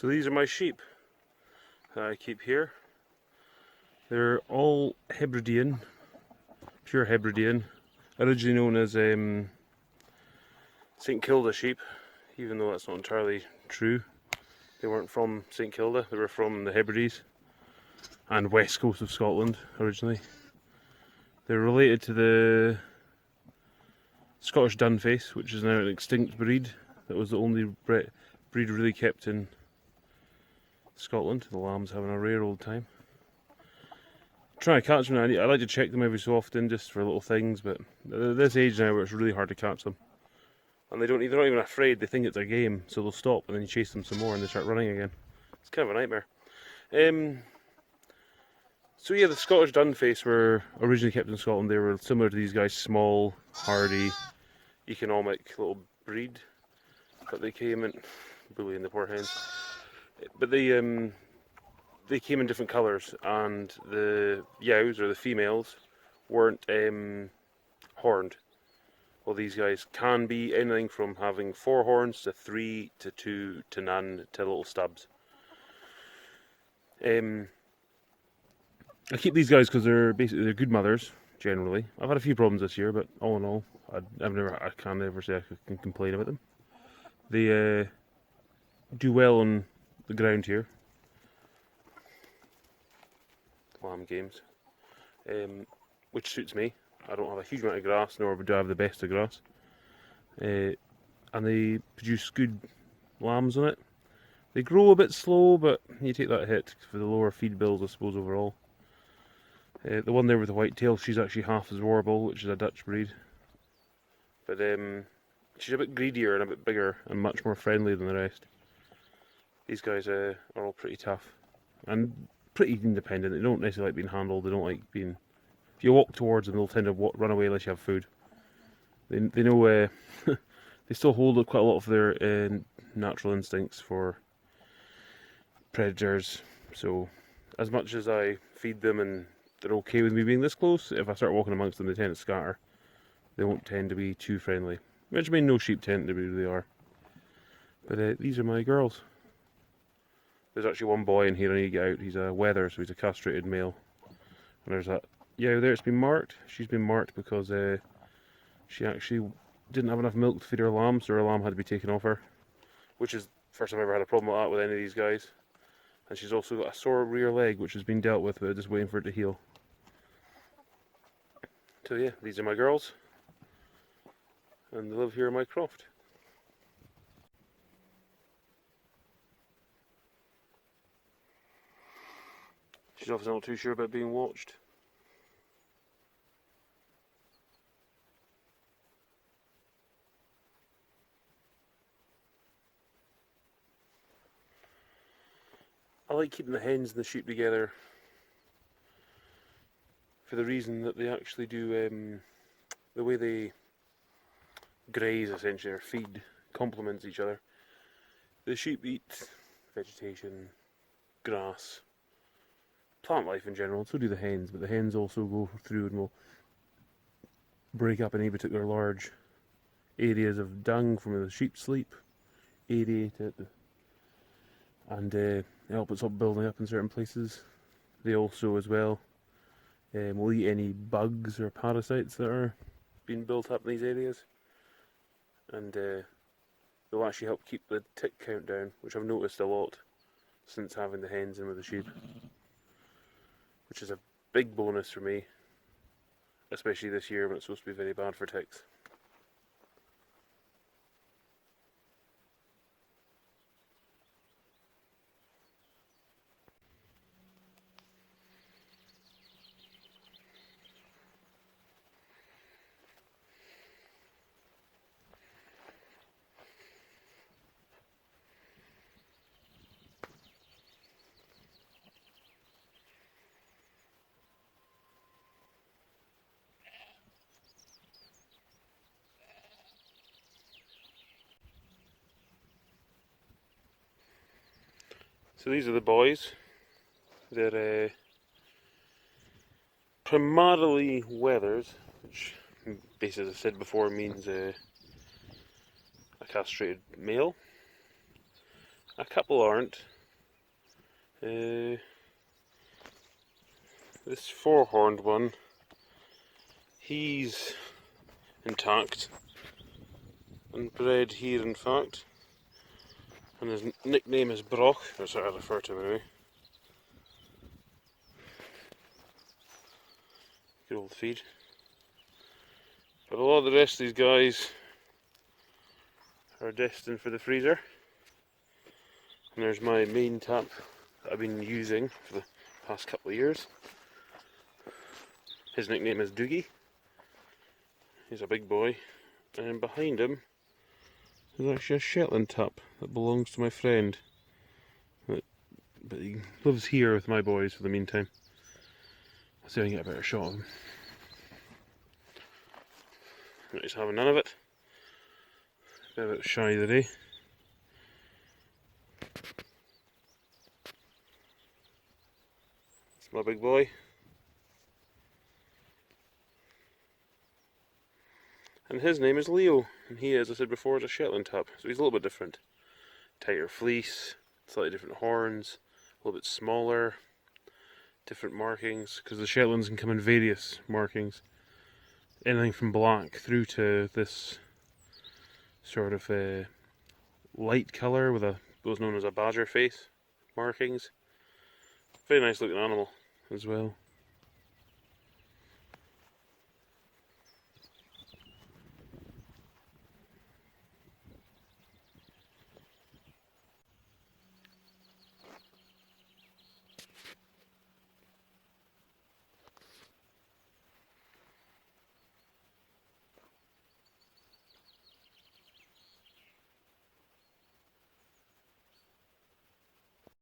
So these are my sheep that I keep here. They're all Hebridean, pure Hebridean, originally known as St Kilda sheep, even though that's not entirely true. They weren't from St Kilda, they were from the Hebrides and west coast of Scotland originally. They're related to the Scottish Dunface, which is now an extinct breed. That was the only breed really kept in Scotland. The lambs having a rare old time. Trying to catch them now. I like to check them every so often just for little things, but at this age now where it's really hard to catch them. And they're not even afraid, they think it's a game, so they'll stop and then you chase them some more and they start running again. It's kind of a nightmare. So yeah, the Scottish Dunface were originally kept in Scotland. They were similar to these guys, small, hardy, economic little breed. But they came in, bullying the poor hens. But they came in different colours, and the yows, or the females, weren't horned. Well, these guys can be anything from having 4 horns to 3 to 2 to none to little stubs. I keep these guys because they're good mothers generally. I've had a few problems this year, but all in all, I can't ever say I can complain about them. They do well on the ground here. Lamb games, which suits me. I don't have a huge amount of grass, nor do I have the best of grass. And they produce good lambs on it. They grow a bit slow, but you take that hit for the lower feed bills, I suppose, overall. The one there with the white tail, she's actually half as Warble, which is a Dutch breed. But she's a bit greedier and a bit bigger and much more friendly than the rest. These guys are all pretty tough and pretty independent. They don't necessarily like being handled. They don't like being... If you walk towards them, they'll tend to run away unless you have food. They know... they still hold quite a lot of their natural instincts for predators. So, as much as I feed them and they're okay with me being this close, if I start walking amongst them, they tend to scatter. They won't tend to be too friendly. Which I mean, no sheep tend to be, they are. But these are my girls. There's actually one boy in here I need to get out. He's a wether, so he's a castrated male. And there's that there, it's been marked. She's been marked because she actually didn't have enough milk to feed her lamb, so her lamb had to be taken off her. Which is the first time I've ever had a problem like that with any of these guys. And she's also got a sore rear leg, which has been dealt with, but just waiting for it to heal. So yeah, these are my girls. And they live here in my croft. She's obviously not too sure about being watched. I like keeping the hens and the sheep together for the reason that they actually do, the way they graze essentially, or feed, complements each other. The sheep eat vegetation, grass, plant life in general, so do the hens, but the hens also go through and will break up any particular large areas of dung from where the sheep sleep, aerate it, and help it stop building up in certain places. They also, as well, will eat any bugs or parasites that are being built up in these areas, and they'll actually help keep the tick count down, which I've noticed a lot since having the hens in with the sheep, which is a big bonus for me, especially this year when it's supposed to be very bad for ticks. So these are the boys. They're primarily wethers, which basically, as I said before, means a castrated male. A couple aren't. This four-horned one, he's intact and bred here, in fact, and his nickname is Broch, that's how I refer to him anyway. Good old feed. But a lot of the rest of these guys are destined for the freezer. And there's my main tap that I've been using for the past couple of years. His nickname is Doogie. He's a big boy. And behind him is actually a Shetland tap that belongs to my friend. But he lives here with my boys for the meantime. I'll see if I can get a better shot of him. He's having none of it. Been a bit shy today. It's my big boy. And his name is Leo. And he, as I said before, is a Shetland tap. So he's a little bit different. Tighter fleece, slightly different horns, a little bit smaller, different markings, because the Shetlands can come in various markings. Anything from black through to this sort of light colour with what's known as a badger face markings. Very nice looking animal as well.